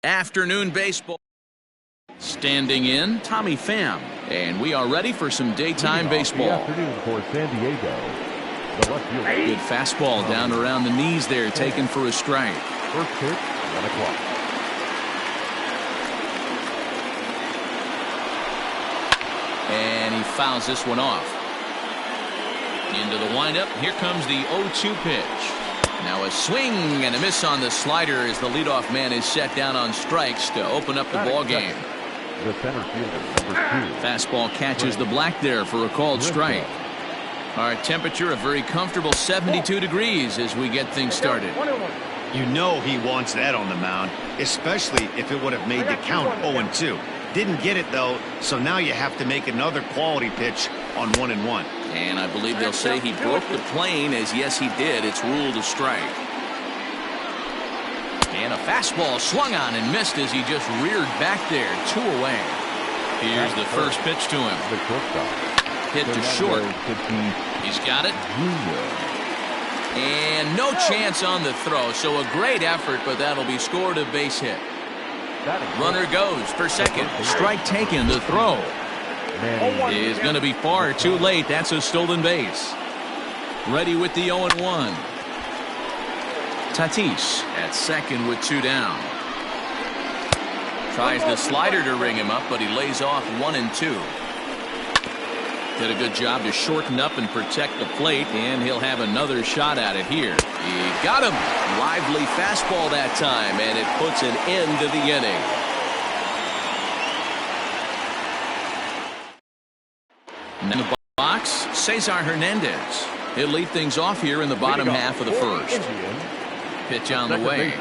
Afternoon baseball. Standing in, Tommy Pham. And we are ready for some daytime baseball. Afternoon for San Diego. The left fielder. Good fastball down around the knees there, taken for a strike. First pitch, 1 o'clock. And he fouls this one off. Into the windup. Here comes the 0-2 pitch. Now a swing and a miss on the slider as the leadoff man is set down on strikes to open up the ball game. The center fielder, number 2. Fastball catches the black there for a called strike. Our temperature a very comfortable 72 degrees as we get things started. You know he wants that on the mound, especially if it would have made the count 0-2. Didn't get it though, so now you have to make another quality pitch on 1-1. And I believe they'll say he broke the plane, as yes he did. It's ruled a strike. And a fastball swung on and missed as he just reared back there, 2 away. Here's the first pitch to him. Hit to short. He's got it. And no chance on the throw, so a great effort, but that'll be scored a base hit. Runner goes for second. Strike taken. The throw is going to be far too late. That's a stolen base. Ready with the 0-1. Tatis at second with 2 down. Tries the slider to ring him up, but he lays off 1 and 2. Did a good job to shorten up and protect the plate, and he'll have another shot at it here. He got him. Lively fastball that time, and it puts an end to the inning. In the box, Cesar Hernandez. He'll lead things off here in the bottom half of the first. Pitch on the way.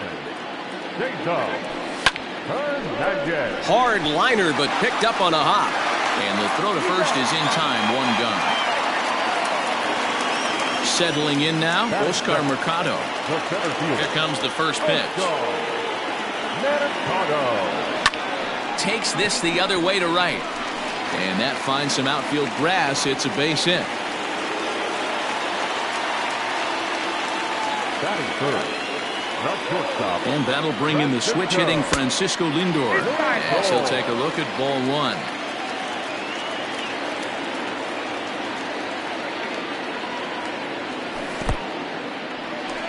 Hard liner, but picked up on a hop. And the throw to first is in time, 1 gun. Settling in now, Oscar Mercado. Here comes the first pitch. Takes this the other way to right. And that finds some outfield grass. It's a base hit. And that'll bring in the switch hitting Francisco Lindor. As he'll take a look at ball 1.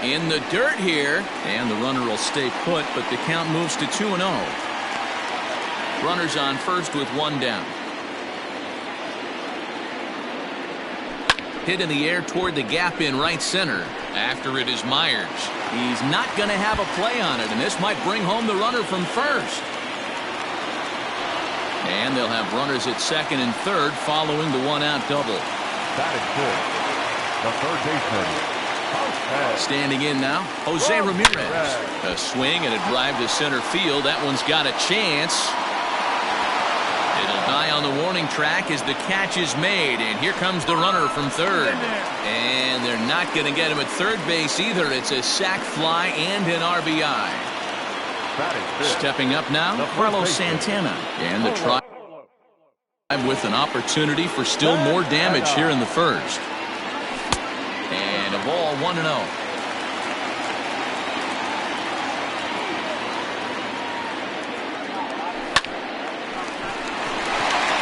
In the dirt here, and the runner will stay put, but the count moves to 2-0. Runners on first with 1 down. Hit in the air toward the gap in right center. After it is Myers. He's not going to have a play on it, and this might bring home the runner from first. And they'll have runners at second and third following the 1-out double. That is good. The third baseman. Standing in now, Jose Ramirez. A swing and a drive to center field. That one's got a chance. It'll die on the warning track as the catch is made. And here comes the runner from third. And they're not going to get him at third base either. It's a sac fly and an RBI. Stepping up now, Carlos Santana. And the try with an opportunity for still more damage here in the first. And a ball 1-0.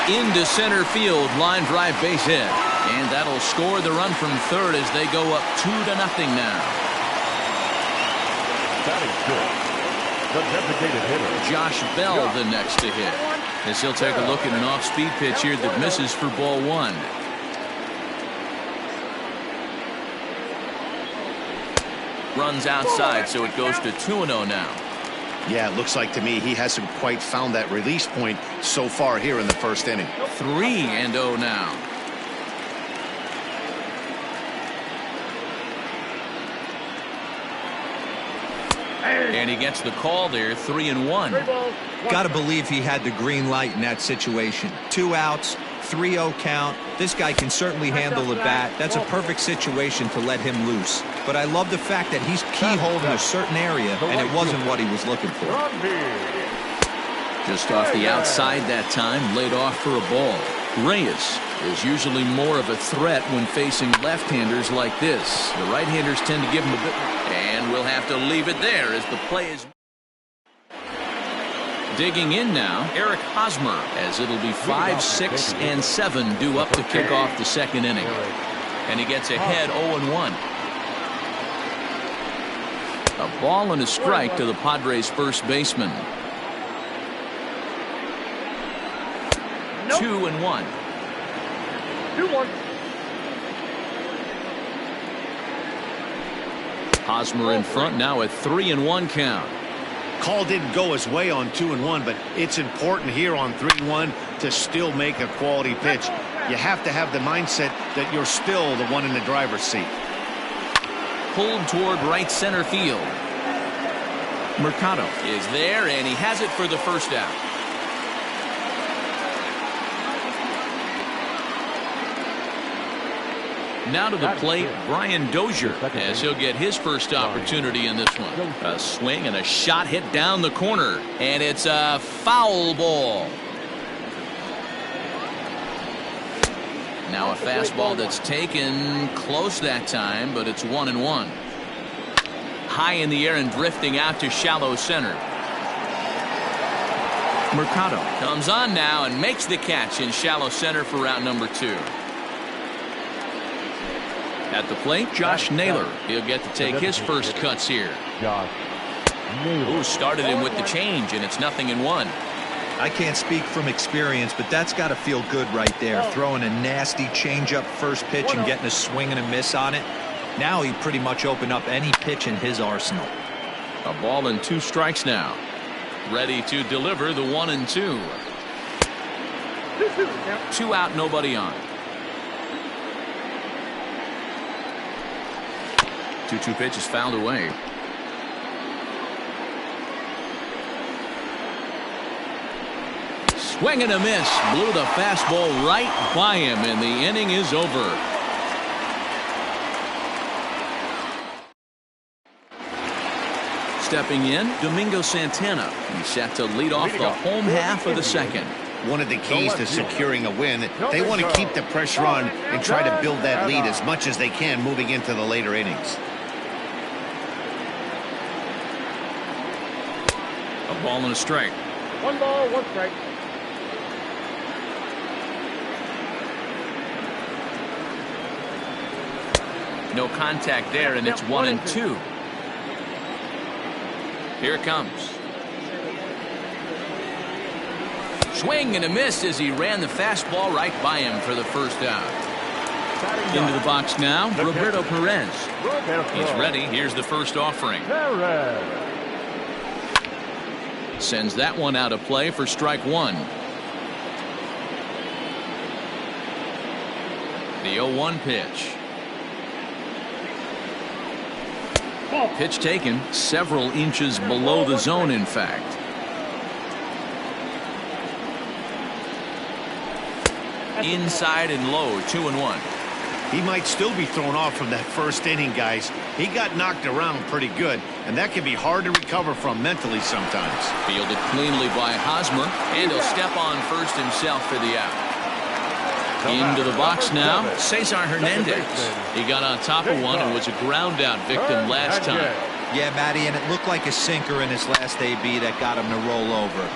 Into center field, line drive base hit. And that'll score the run from third as they go up 2-0 now. That is good. The designated hitter. Josh Bell the next to hit. As he'll take a look at an off-speed pitch here that misses for ball 1. Runs outside, so it goes to 2-0 now. Yeah, it looks like to me he hasn't quite found that release point so far here in the first inning. 3-0 now. And he gets the call there, 3-1. Got to believe he had the green light in that situation. 2 outs, 3-0 count. This guy can certainly handle the bat. That's a perfect situation to let him loose. But I love the fact that he's keyholed in a certain area, and it wasn't what he was looking for. Just off the outside that time, laid off for a ball. Reyes is usually more of a threat when facing left-handers like this. The right-handers tend to give him a bit, and we'll have to leave it there as the play is. Digging in now, Eric Hosmer, as it'll be 5, 6, and 7 due up to kick off the second inning. And he gets ahead 0-1. A ball and a strike to the Padres' first baseman. 2-1. 2-1. Hosmer in front now at 3-1 count. Call didn't go his way on 2-1, but it's important here on 3-1 to still make a quality pitch. You have to have the mindset that you're still the one in the driver's seat. Pulled toward right center field. Mercado is there, and he has it for the first out. Now to the plate, Brian Dozier, as he'll get his first opportunity in this one. A swing and a shot hit down the corner, and it's a foul ball. Now a fastball that's taken close that time, but it's 1-1. High in the air and drifting out to shallow center. Mercado comes on now and makes the catch in shallow center for route number 2. At the plate, Josh Naylor. He'll get to take his first cuts here. Who started him with the change, and it's 0-1. I can't speak from experience, but that's got to feel good right there. Throwing a nasty changeup first pitch and getting a swing and a miss on it. Now he pretty much opened up any pitch in his arsenal. A ball and 2 strikes now. Ready to deliver the 1-2. 2 out, nobody on. 2-2 pitch is fouled away. Swing and a miss. Blew the fastball right by him, and the inning is over. Stepping in, Domingo Santana. He's set to lead off the home half of the second. One of the keys to securing a win, they want to keep the pressure on and try to build that lead as much as they can moving into the later innings. A ball and a strike. 1 ball, 1 strike. No contact there, and it's 1-2. Here it comes. Swing and a miss as he ran the fastball right by him for the first out. Into the box now, Roberto Perez. He's ready. Here's the first offering. Sends that one out of play for strike 1. The 0-1 pitch. Pitch taken several inches below the zone, in fact. Inside and low, 2-1. He might still be thrown off from that first inning, guys. He got knocked around pretty good, and that can be hard to recover from mentally sometimes. Fielded cleanly by Hosmer, and he'll step on first himself for the out. Into the box now, Cesar Hernandez. He got on top of one and was a ground out victim last time. Yeah, Matty, and it looked like a sinker in his last AB that got him to roll over.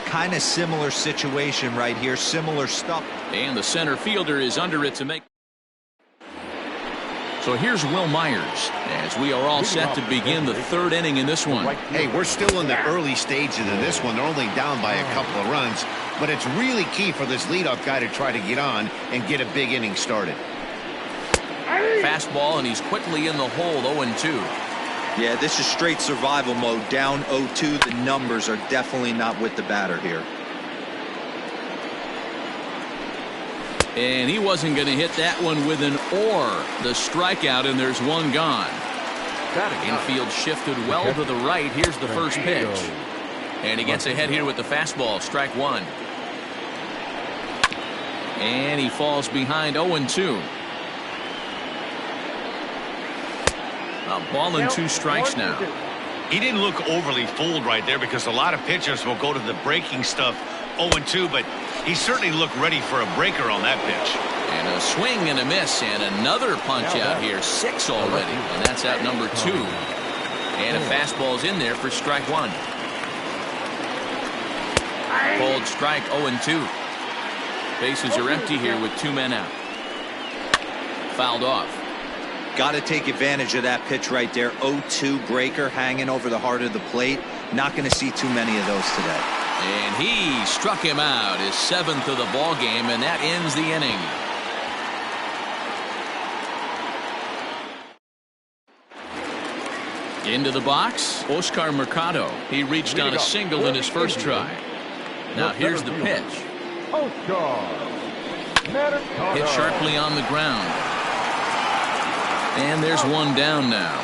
Kind of similar situation right here, similar stuff. And the center fielder is under it to make. So here's Will Myers as we are all set to begin the third inning in this one. Hey, we're still in the early stages of this one. They're only down by a couple of runs, but it's really key for this leadoff guy to try to get on and get a big inning started. Fastball, and he's quickly in the hole, 0-2. Yeah, this is straight survival mode. Down 0-2. The numbers are definitely not with the batter here. And he wasn't going to hit that one with an or. The strikeout, and there's one gone. Infield shifted well to the right. Here's the first pitch. And he gets ahead here with the fastball. Strike one. And he falls behind 0-2. A ball and 2 strikes now. He didn't look overly fooled right there because a lot of pitchers will go to the breaking stuff 0-2, but he certainly looked ready for a breaker on that pitch. And a swing and a miss, and another punch out here. 6 already, and that's out number 2. And a fastball's in there for strike one. Cold strike 0-2. Bases are empty here with 2 men out. Fouled off. Got to take advantage of that pitch right there. 0-2 breaker hanging over the heart of the plate. Not going to see too many of those today. And he struck him out, his 7th of the ball game, and that ends the inning. Into the box, Oscar Mercado. He reached on a single in his first try. Now here's the pitch. Hit sharply on the ground. And there's one down now.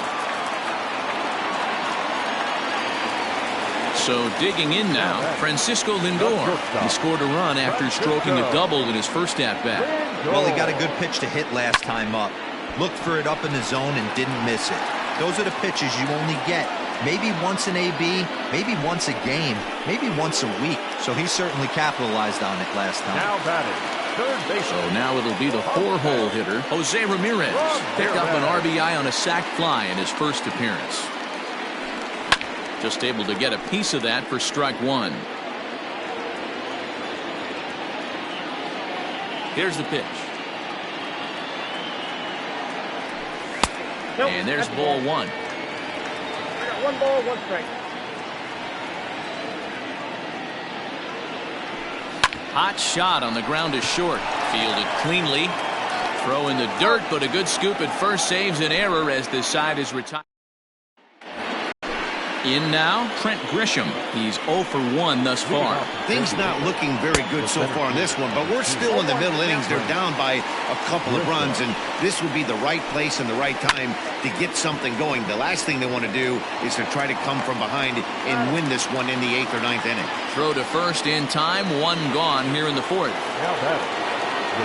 So digging in now, Francisco Lindor. He scored a run after stroking a double in his first at-bat. Well, he got a good pitch to hit last time up. Looked for it up in the zone and didn't miss it. Those are the pitches you only get maybe once in AB, maybe once a game, maybe once a week. So he certainly capitalized on it last time. Now batting, third base. So now it'll be the 4-hole hitter, Jose Ramirez. Picked up an RBI on a sac fly in his first appearance. Just able to get a piece of that for strike one. Here's the pitch. And there's ball one. I got 1 ball, 1 strike. Hot shot on the ground is short. Fielded cleanly. Throw in the dirt, but a good scoop at first saves an error as the side is retired. In now, Trent Grisham. He's 0 for 1 thus far. Things not looking very good so far in this one, but we're still in the middle innings. They're down by a couple of runs, and this would be the right place and the right time to get something going. The last thing they want to do is to try to come from behind and win this one in the 8th or 9th inning. Throw to first in time, 1 gone here in the 4th.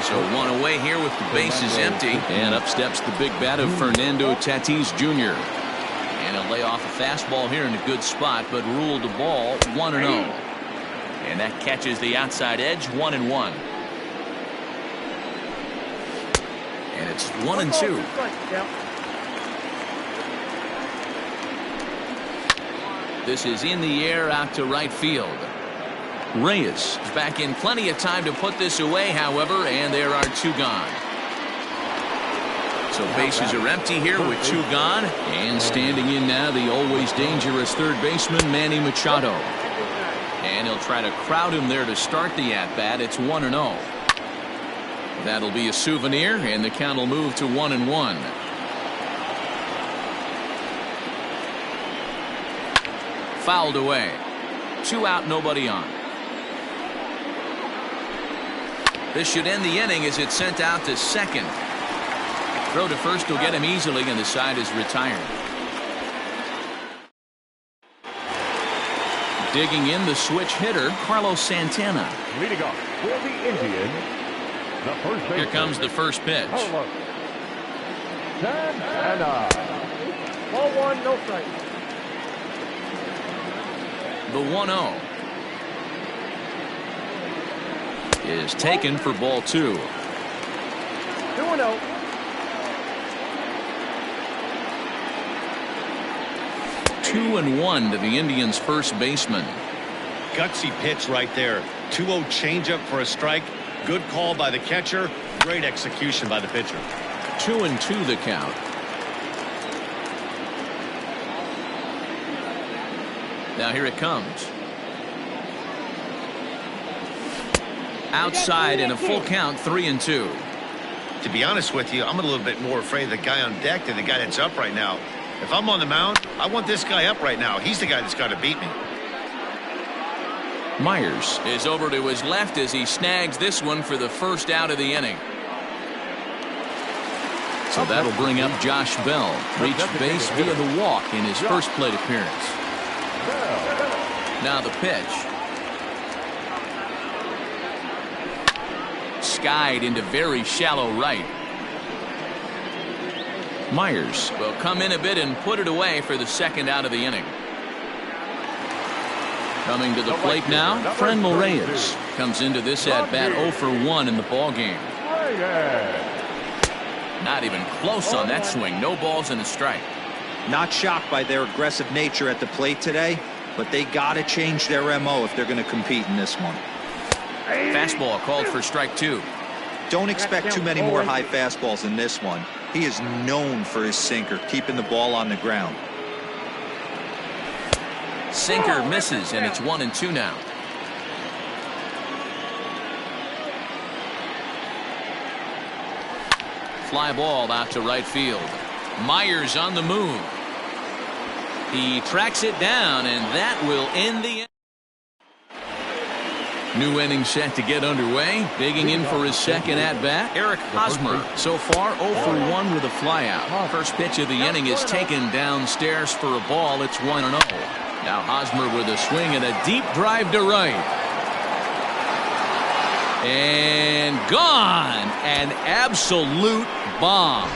So 1 away here with the bases empty, and up steps the big bat of Fernando Tatis Jr. And he'll lay off a fastball here in a good spot, but ruled the ball 1-0. And that catches the outside edge, 1-1. And it's 1-2. This is in the air out to right field. Reyes is back in plenty of time to put this away, however, and there are 2 gone. So bases are empty here with 2 gone. And standing in now, the always dangerous third baseman, Manny Machado. And he'll try to crowd him there to start the at-bat. It's 1-0. That'll be a souvenir, and the count will move to 1-1. Fouled away. 2 out, nobody on. This should end the inning as it's sent out to second. Throw to first will get him easily, and the side is retired. Digging in the switch hitter, Carlos Santana. Leading off for the Indians, the first baseman. Here comes the first pitch. Carlos Santana. Ball 1, no strike. The 1-0 is taken for ball 2. 2-0. 2-1 to the Indians' first baseman. Gutsy pitch right there. 2-0 changeup for a strike. Good call by the catcher. Great execution by the pitcher. 2-2 the count. Now here it comes. Outside in a full count, 3-2. To be honest with you, I'm a little bit more afraid of the guy on deck than the guy that's up right now. If I'm on the mound, I want this guy up right now. He's the guy that's got to beat me. Myers is over to his left as he snags this one for the first out of the inning. So that'll bring up Josh Bell. Reached base via the walk in his first plate appearance. Now the pitch. Skied into very shallow right. Myers will come in a bit and put it away for the second out of the inning. Coming to the plate now, Franmil Reyes comes into this at-bat 0 for 1 in the ballgame. Not even close on that swing. No balls and a strike. Not shocked by their aggressive nature at the plate today, but they got to change their MO if they're going to compete in this one. Fastball called for strike 2. Don't expect too many more high fastballs in this one. He is known for his sinker, keeping the ball on the ground. Sinker misses, and it's 1-2 now. Fly ball out to right field. Myers on the move. He tracks it down, and that will end the inning. New inning set to get underway. Digging in for his second at-bat, Eric Hosmer. So far, 0 for 1 with a flyout. First pitch of the inning is taken downstairs for a ball. It's 1-0. Now Hosmer with a swing and a deep drive to right. And gone. An absolute bomb.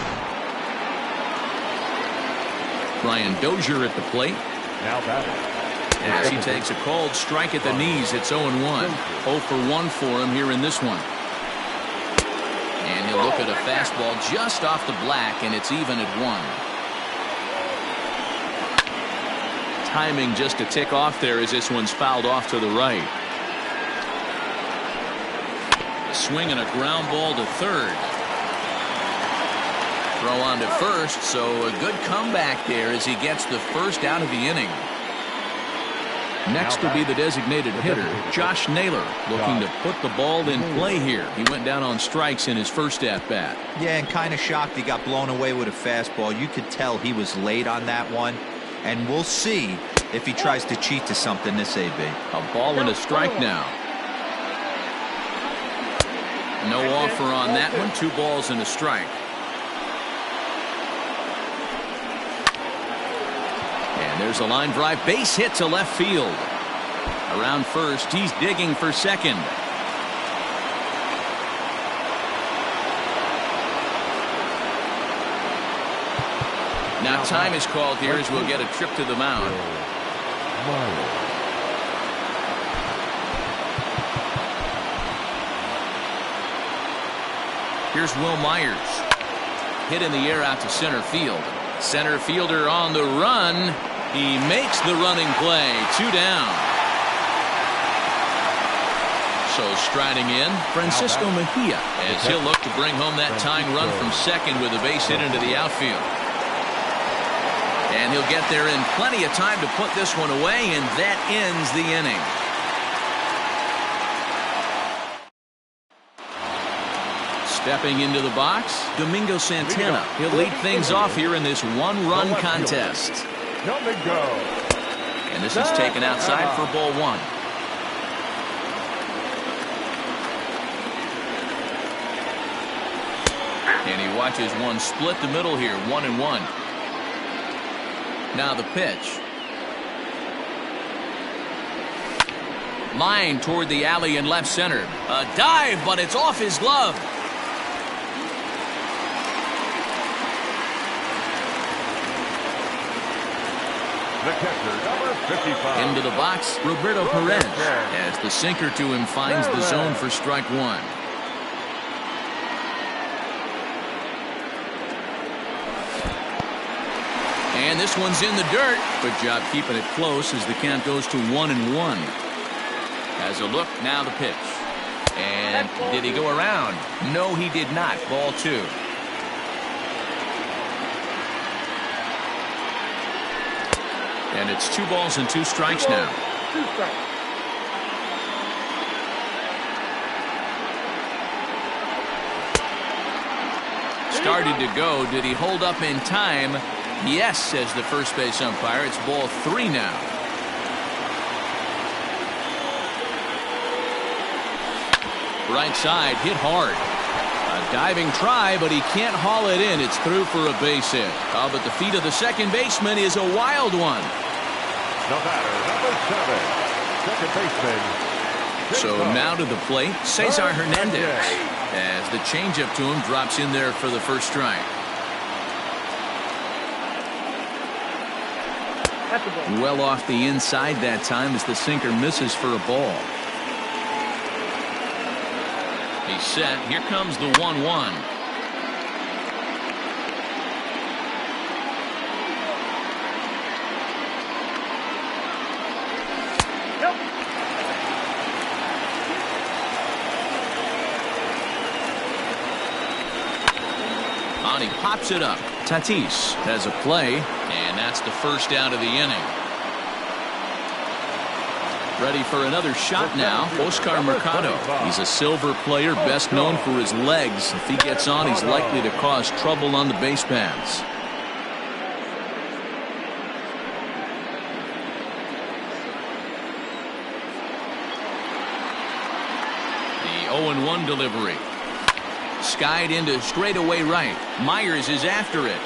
Brian Dozier at the plate. Now batting. As he takes a called strike at the knees, it's 0-1. 0 for 1 for him here in this one. And he'll look at a fastball just off the black, and it's even at 1. Timing just a tick off there as this one's fouled off to the right. A swing and a ground ball to third. Throw on to first, so a good comeback there as he gets the first out of the inning. Next will be the designated hitter, Josh Naylor, looking to put the ball in play here. He went down on strikes in his first at-bat. Yeah, and kind of shocked he got blown away with a fastball. You could tell he was late on that one. And we'll see if he tries to cheat to something this AB. A ball and a strike now. No offer on that one. 2 balls and a strike. And there's a line drive, base hit to left field. Around first, he's digging for second. Now time is called here as we'll get a trip to the mound. Here's Will Myers. Hit in the air out to center field. Center fielder on the run. He makes the running play. 2 down. So striding in, Francisco Mejia, as he'll look to bring home that tying run from second with a base hit into the outfield. And he'll get there in plenty of time to put this one away, and that ends the inning. Stepping into the box, Domingo Santana. He'll lead things off here in this one-run contest. And this is taken outside for ball 1. And he watches one split the middle here, 1-1. Now the pitch. Line toward the alley in left center. A dive, but it's off his glove. The catcher, number 55. Into the box, Roberto Perez, as the sinker to him finds the zone for strike 1. And this one's in the dirt. Good job keeping it close as the count goes to 1-1. As a look, now the pitch. And did he go around? No, he did not. Ball 2. And it's 2 balls and 2 strikes now. 2 strikes. Started to go. Did he hold up in time? Yes, says the first base umpire. It's ball 3 now. Right side hit hard. A Diving try, but he can't haul it in. It's through for a base hit. Oh, but the feet of the second baseman is a wild one. The batter, number 7, second baseman. So now to the plate, Cesar Hernandez, as the changeup to him drops in there for the first strike. Well off the inside that time as the sinker misses for a ball. He's set. Here comes the 1-1. And he pops it up. Tatis has a play, and that's the first out of the inning. Ready for another shot now, Oscar Mercado. He's a silver player, best known for his legs. If he gets on, he's likely to cause trouble on the base paths. The 0-1 delivery. Skied into straightaway right. Myers is after it.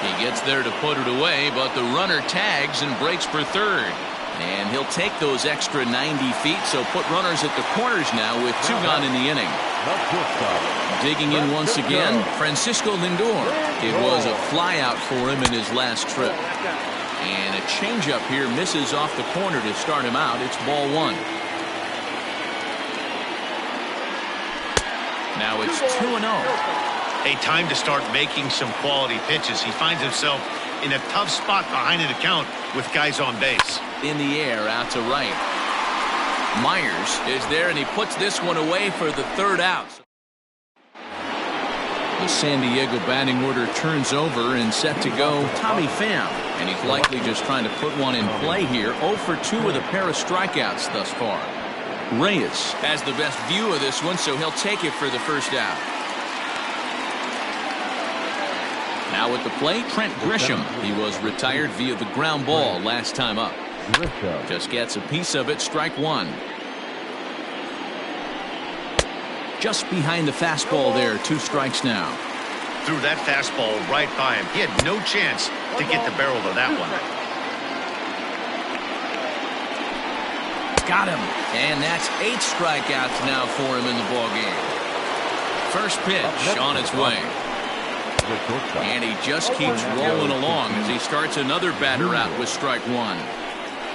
He gets there to put it away, but the runner tags and breaks for third. And he'll take those extra 90 feet, so put runners at the corners now with 2 gone in the inning. Digging in once again, Francisco Lindor. It was a flyout for him in his last trip. And a changeup here misses off the corner to start him out. It's ball 1. Now it's 2-0. A time to start making some quality pitches. He finds himself in a tough spot behind an account with guys on base. In the air out to right. Myers is there, and he puts this one away for the third out. The San Diego batting order turns over and set to go Tommy Pham. And he's likely just trying to put one in play here. 0 for 2 with a pair of strikeouts thus far. Reyes has the best view of this one, so he'll take it for the first out. Now at the plate, Trent Grisham. He was retired via the ground ball last time up. Just gets a piece of it, strike 1. Just behind the fastball there, 2 strikes now. Threw that fastball right by him. He had no chance to get the barrel of that one. Got him. And that's 8 strikeouts now for him in the ballgame. First pitch on its way. And he just keeps rolling along as he starts another batter out with strike 1.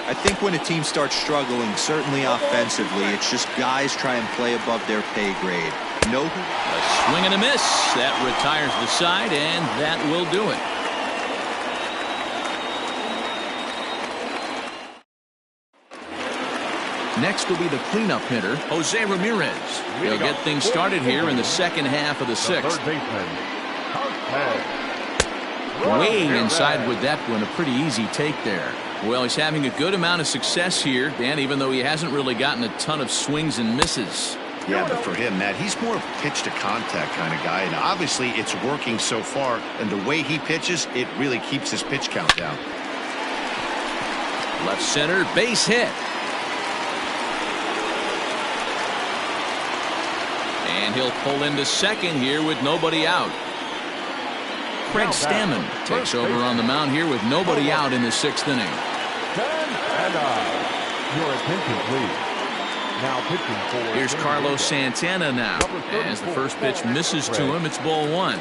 I think when a team starts struggling, certainly offensively, it's just guys try and play above their pay grade. Nope. A swing and a miss. That retires the side, and that will do it. Next will be the cleanup hitter, Jose Ramirez. He'll get things started here in the second half of the 6th. Way inside with that one, a pretty easy take there. Well, he's having a good amount of success here, Dan, even though he hasn't really gotten a ton of swings and misses. Yeah, but for him, Matt, he's more of a pitch-to-contact kind of guy, and obviously it's working so far, and the way he pitches, it really keeps his pitch count down. Left center, base hit. And he'll pull into second here with nobody out. Craig Stammen takes over on the mound here with nobody out in the 6th inning. Your attention, please. Now pitching for. Here's Carlos Santana now. As the first pitch misses to him, it's ball 1.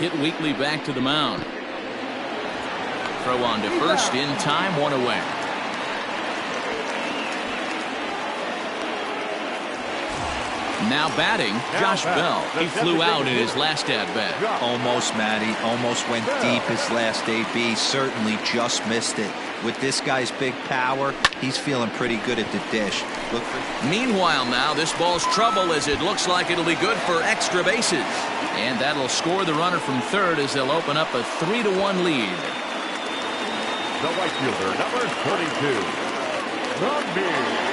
Hit weakly back to the mound. Throw on to first in time, 1 away. Now batting, Josh Bell. He flew out in his last at-bat. Almost, Matty. Almost went deep his last AB. Certainly just missed it. With this guy's big power, he's feeling pretty good at the dish. Look for. Meanwhile now, this ball's trouble as it looks like it'll be good for extra bases. And that'll score the runner from third as they'll open up a 3-1 lead. The right fielder, number 32, Zombie.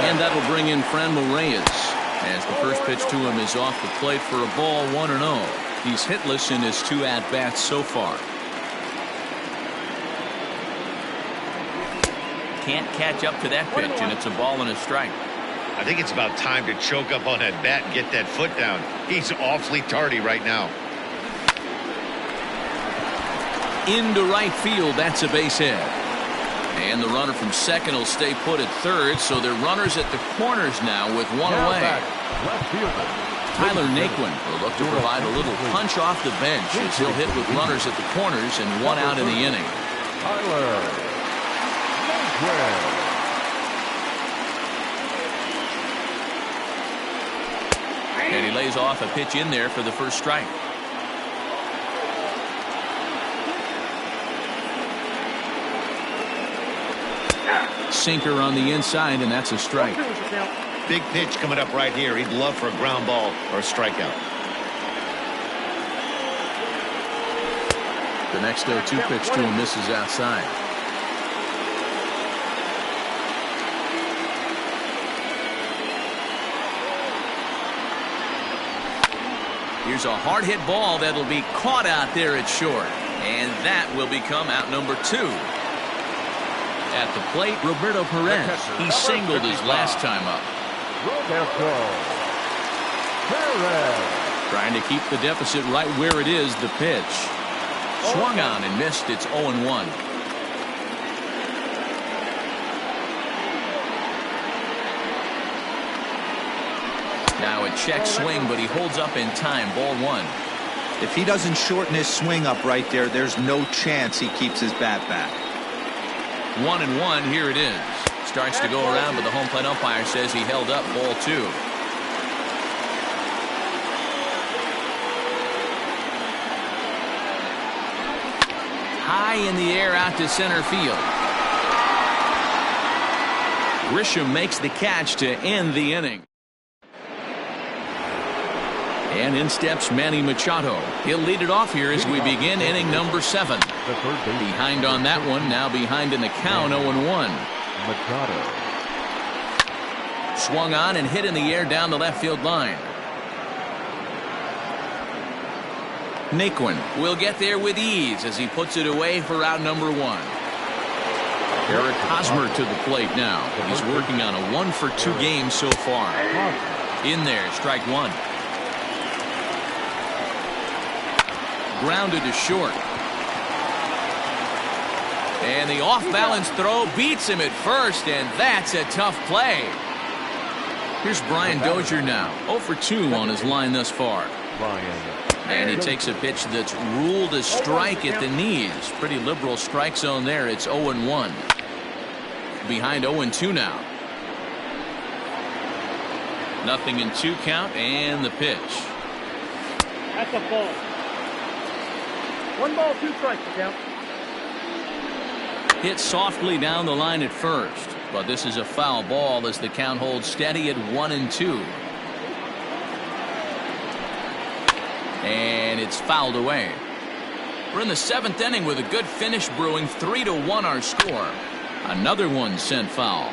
And that'll bring in Franmil Reyes as the first pitch to him is off the plate for a ball, 1-0. He's hitless in his 2 at-bats so far. can't catch up to that pitch, and it's a ball and a strike. I think it's about time to choke up on that bat and get that foot down. He's awfully tardy right now. Into right field, that's a base hit. And the runner from second will stay put at third, so they're runners at the corners now with one away. Left fielder. Tyler Naquin will look to provide a little punch off the bench as he'll hit with runners at the corners and one out in the inning. Tyler Naquin. And he lays off a pitch in there for the first strike. Sinker on the inside, and that's a strike. Big pitch coming up right here. He'd love for a ground ball or a strikeout. The next 0-2 pitch to him misses outside. Here's a hard hit ball that'll be caught out there at short, and that will become out number 2. At the plate, Roberto Perez. He singled his last time up. Roberto Perez. Trying to keep the deficit right where it is. The pitch swung on and missed. It's 0-1. Now a check swing, but he holds up in time. Ball 1. If he doesn't shorten his swing up right there, there's no chance he keeps his bat back. 1-1. Here it is. Starts to go around, but the home plate umpire says he held up. Ball 2. High in the air out to center field. Grisham makes the catch to end the inning. And in steps Manny Machado. He'll lead it off here as we begin inning number 7. Behind on that one, now behind in the count, 0-1. Machado. Swung on and hit in the air down the left field line. Naquin will get there with ease as he puts it away for out number 1. Eric Hosmer to the plate now. He's working on a 1-for-2 game so far. In there, strike 1. Grounded to short. And the off-balance throw beats him at first, and that's a tough play. Here's Brian Dozier now. 0-for-2 on his line thus far. And he takes a pitch that's ruled a strike at the knees. Pretty liberal strike zone there. It's 0-1. Behind 0-2 now. 0-2 count, and the pitch. That's a ball. 1 ball, 2 strikes, count. Hit softly down the line at first, but this is a foul ball as the count holds steady at 1-2. And it's fouled away. We're in the 7th inning with a good finish brewing. 3-1 our score. Another one sent foul.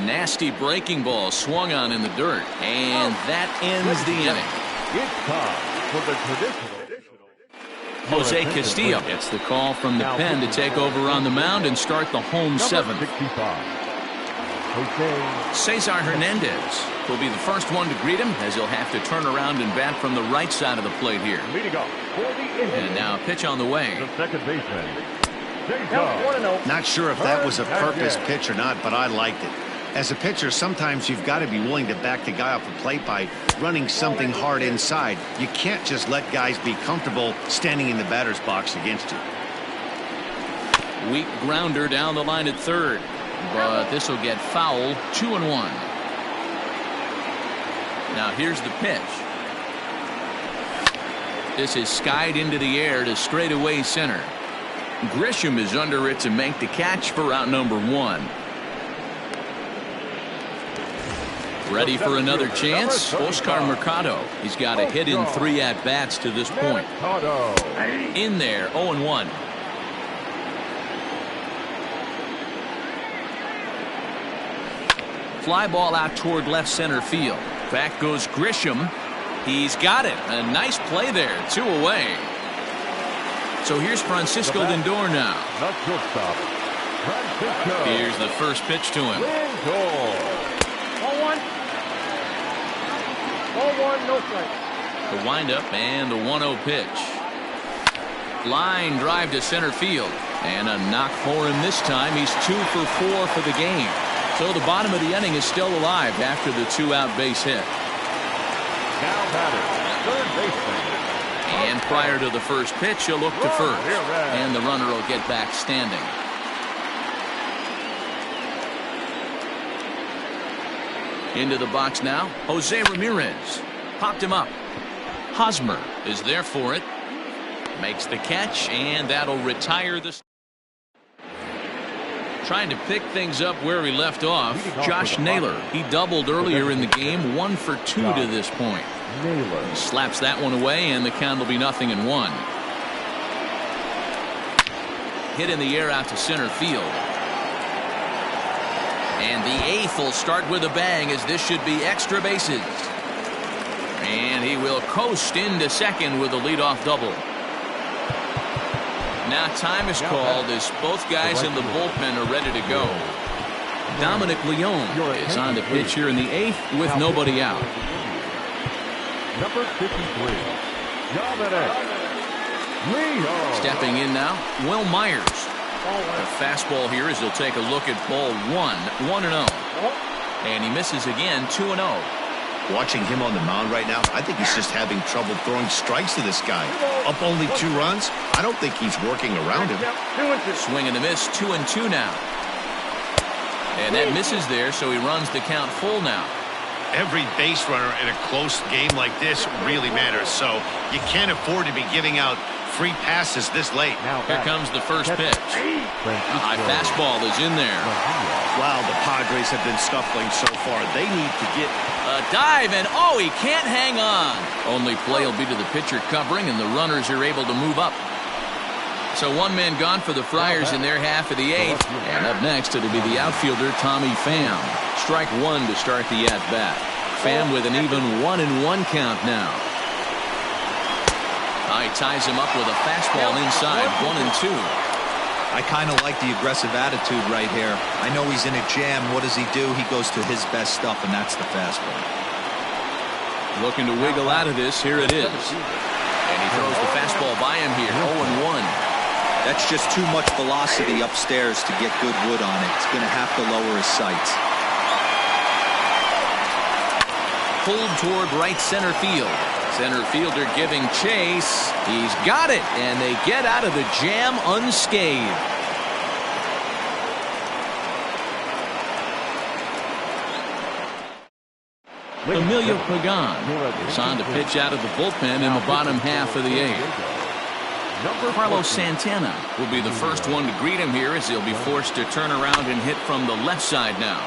Nasty breaking ball swung on in the dirt, and that ends the inning. It's time for the traditional. Jose Castillo gets the call from the pen to take over on the mound and start the home 7th. Cesar Hernandez will be the first one to greet him as he'll have to turn around and bat from the right side of the plate here. And now a pitch on the way. The second baseman. Not sure if that was a purpose pitch or not, but I liked it. As a pitcher, sometimes you've got to be willing to back the guy off the plate by running something hard inside. You can't just let guys be comfortable standing in the batter's box against you. Weak grounder down the line at third, but this will get foul. 2-1. Now here's the pitch. This is skied into the air to straightaway center. Grisham is under it to make the catch for out number 1. Ready for another chance? Oscar Mercado. He's got a hit in 3 at-bats to this point. In there, 0-1. Fly ball out toward left center field. Back goes Grisham. He's got it. A nice play there. 2 away. So here's Francisco Lindor now. The shortstop, Francisco. Here's the first pitch to him. Lindor. 0-1. 0-1, no strike. The windup and the 1-0 pitch. Line drive to center field. And a knock for him this time. He's 2 for 4 for the game. So the bottom of the inning is still alive after the 2-out base hit. Now batter, third baseman. And prior to the first pitch, he'll look to first. And the runner will get back standing. Into the box now, Jose Ramirez. Popped him up. Hosmer is there for it. Makes the catch, and that'll retire the... Trying to pick things up where he left off, Josh Naylor. He doubled earlier in the game, 1 for 2 to this point. He slaps that one away, and the count will be 0-1. Hit in the air out to center field. And the 8th will start with a bang, as this should be extra bases. And he will coast into second with a leadoff double. Now time is called as both guys in the bullpen are ready to go. Dominic Leone is on the pitch here in the 8th with nobody out. Number 53, Dominic Leone. Stepping in now, Will Myers. The fastball here as he'll take a look at ball 1-0. And he misses again, 2-0. Watching him on the mound right now, I think he's just having trouble throwing strikes to this guy. Up only 2 runs? I don't think he's working around him. Swing and a miss, 2-2 now. And that misses there, so he runs the count full now. Every base runner in a close game like this really matters, so you can't afford to be giving out free passes this late. Here comes the first pitch. A high fastball is in there. Wow, the Padres have been scuffling so far. They need to get... A dive, and oh, he can't hang on. Only play will be to the pitcher covering, and the runners are able to move up. So 1 man gone for the Friars in their half of the 8th. And up next, it'll be the outfielder, Tommy Pham. Strike 1 to start the at-bat. Pham with an even 1-1 count now. He ties him up with a fastball inside, 1-2. I kind of like the aggressive attitude right here. I know he's in a jam. What does he do? He goes to his best stuff, and that's the fastball. Looking to wiggle out of this. Here it is. And he throws the fastball by him here, 0-1. That's just too much velocity upstairs to get good wood on it. He's going to have to lower his sights. Pulled toward right center field. Center fielder giving chase. He's got it, and they get out of the jam unscathed. Emilio Pagan is on to pitch out of the bullpen in the bottom half of the 8th. Carlos Santana will be the first one to greet him here as he'll be forced to turn around and hit from the left side now.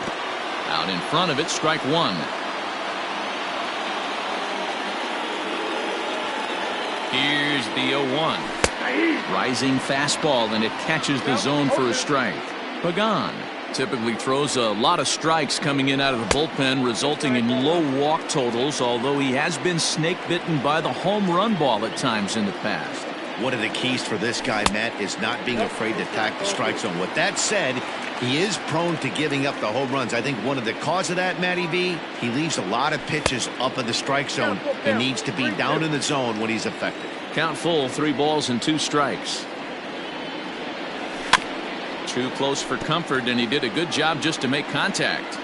Out in front of it, strike 1. Here's the 0-1. Rising fastball, and it catches the zone for a strike. Pagan typically throws a lot of strikes coming in out of the bullpen, resulting in low walk totals, although he has been snake bitten by the home run ball at times in the past. One of the keys for this guy, Matt, is not being afraid to attack the strike zone. With that said, he is prone to giving up the home runs. I think one of the cause of that, Matty V, he leaves a lot of pitches up in the strike zone. He needs to be down in the zone when he's affected. Count full, 3 balls and 2 strikes. Too close for comfort, and he did a good job just to make contact.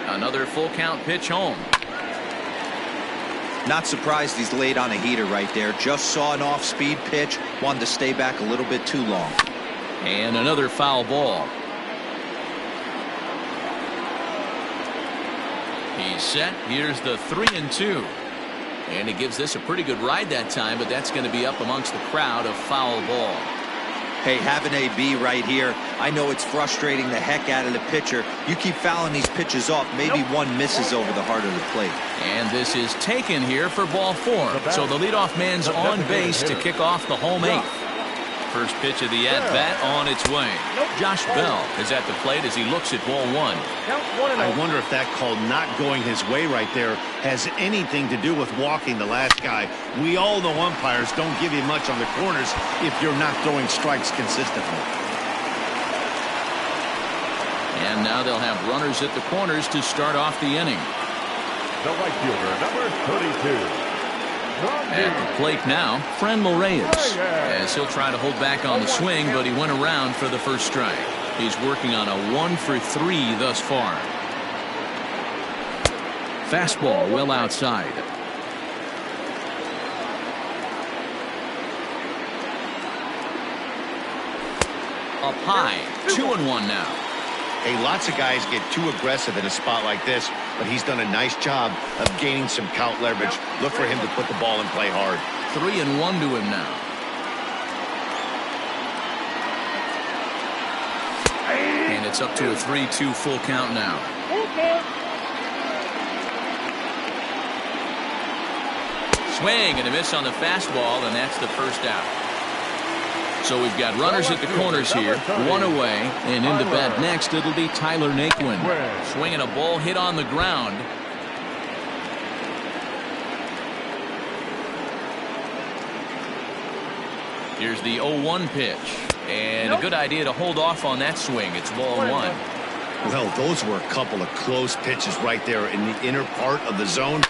Another full count pitch home. Not surprised he's laid on a heater right there. Just saw an off-speed pitch. Wanted to stay back a little bit too long. And another foul ball. He's set. Here's the 3-2. And he gives this a pretty good ride that time, but that's going to be up amongst the crowd of foul ball. Hey, have an AB right here. I know it's frustrating the heck out of the pitcher. You keep fouling these pitches off, maybe one misses over the heart of the plate. And this is taken here for ball 4. So the leadoff man's on base to kick off the home 8th. first pitch of the at-bat on its way. Josh Bell is at the plate as he looks at ball one. I wonder if that call not going his way right there has anything to do with walking the last guy. We all know umpires don't give you much on the corners if you're not throwing strikes consistently. And now they'll have runners at the corners to start off the inning. The right fielder, number 32. At the plate now, Franmil Reyes, as he'll try to hold back on the swing, but he went around for the first strike. He's working on a 1-for-3 thus far. Fastball well outside. Up high, 2-1 now. Hey, lots of guys get too aggressive in a spot like this, but he's done a nice job of gaining some count leverage. Look for him to put the ball and play hard. 3-1 to him now. And it's up to a 3-2 full count now. Swing and a miss on the fastball, and that's the first out. So we've got runners at the corners here, one away, and in the bat next it'll be Tyler Naquin. Swinging a ball hit on the ground. Here's the 0-1 pitch, and a good idea to hold off on that swing. It's ball one. Well, those were a couple of close pitches right there in the inner part of the zone.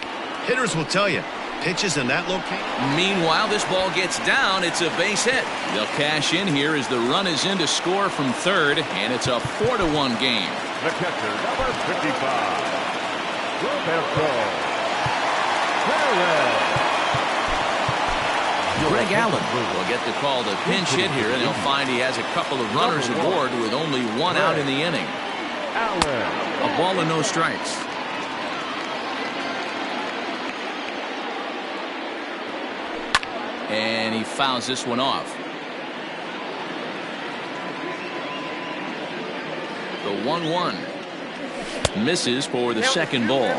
Hitters will tell you, pitches in that location. Meanwhile, this ball gets down. It's a base hit. They'll cash in here as the run is in to score from third, and it's a 4-1 game. The catcher, number 55. Roberto Perez. Greg Allen will get the call to pinch hit here, and he'll find he has a couple of runners aboard with only one out in the inning. A ball and no strikes. And he fouls this one off. The 1-1 misses for the second ball.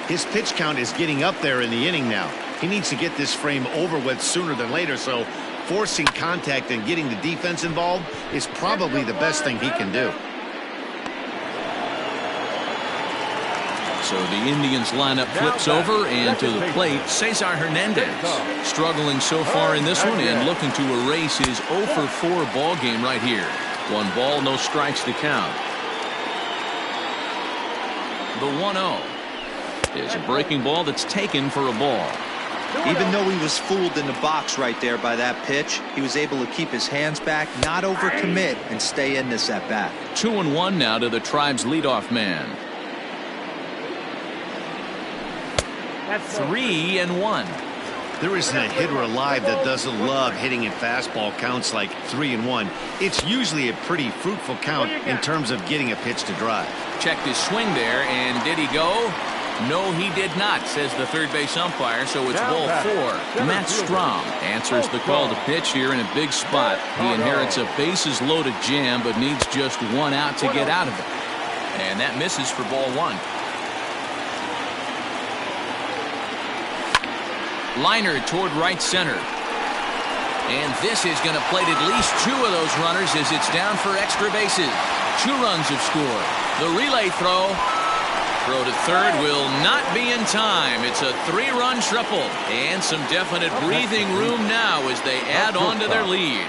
His pitch count is getting up there in the inning now. He needs to get this frame over with sooner than later, so forcing contact and getting the defense involved is probably the best thing he can do. So the Indians lineup flips over, and to the plate, Cesar Hernandez. Struggling so far in this one and looking to erase his 0-for-4 ball game right here. 1 ball, no strikes to count. The 1-0 is a breaking ball that's taken for a ball. Even though he was fooled in the box right there by that pitch, he was able to keep his hands back, not overcommit, and stay in this at bat. 2-1 now to the Tribe's leadoff man. 3-1. There isn't a hitter alive that doesn't love hitting in fastball counts like 3-1. It's usually a pretty fruitful count in terms of getting a pitch to drive. Checked his swing there, and did he go? No, he did not, says the third base umpire, so it's ball 4. Matt Strom answers the call to pitch here in a big spot. He inherits a bases-loaded jam, but needs just 1 out to get out of it. And that misses for ball 1. Liner toward right center. And this is going to plate at least 2 of those runners as it's down for extra bases. 2 runs have scored. The relay throw. Throw to third will not be in time. It's a 3-run triple. And some definite breathing room now as they add on to their lead.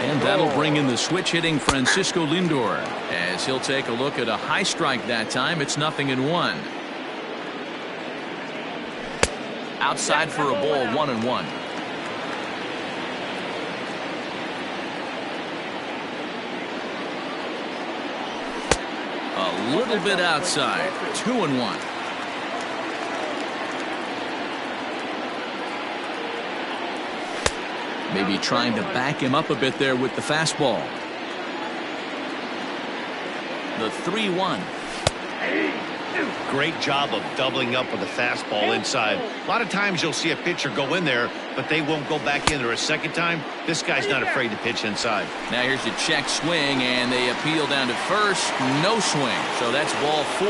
And that'll bring in the switch-hitting Francisco Lindor. As he'll take a look at a high strike that time. It's 0-1. Outside for a ball, 1-1. A little bit outside, 2-1. Maybe trying to back him up a bit there with the fastball. The 3-1. Great job of doubling up with a fastball inside. A lot of times you'll see a pitcher go in there, but they won't go back in there a second time. This guy's not afraid to pitch inside. Now here's a check swing, and they appeal down to first. No swing, so that's ball 4.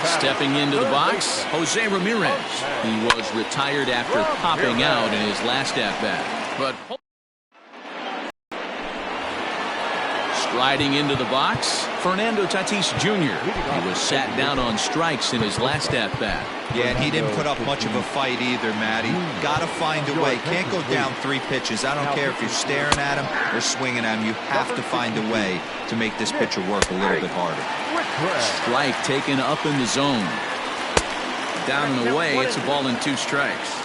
Stepping into the box, Jose Ramirez. He was retired after popping out in his last at-bat. But striding into the box, Fernando Tatis Jr. He was sat down on strikes in his last at-bat. Yeah, and he didn't put up much of a fight either, Matty. Got to find a way. Can't go down 3 pitches. I don't care if you're staring at him or swinging at him. You have to find a way to make this pitcher work a little bit harder. Strike taken up in the zone. Down and away, it's a ball and 2 strikes.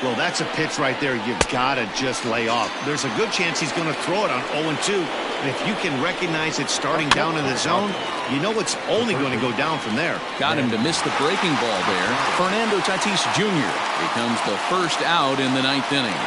Well, that's a pitch right there you've got to just lay off. There's a good chance he's going to throw it on 0-2. And if you can recognize it starting down in the zone, you know it's only going to go down from there. Got him to miss the breaking ball there. Fernando Tatis Jr. becomes the first out in the 9th inning.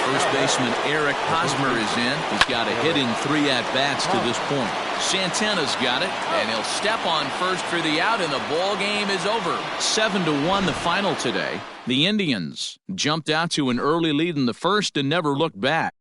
First baseman Eric Hosmer is in. He's got a hit in 3 at-bats to this point. Santana's got it, and he'll step on first for the out, and the ball game is over. 7-1 the final today. The Indians jumped out to an early lead in the first and never looked back.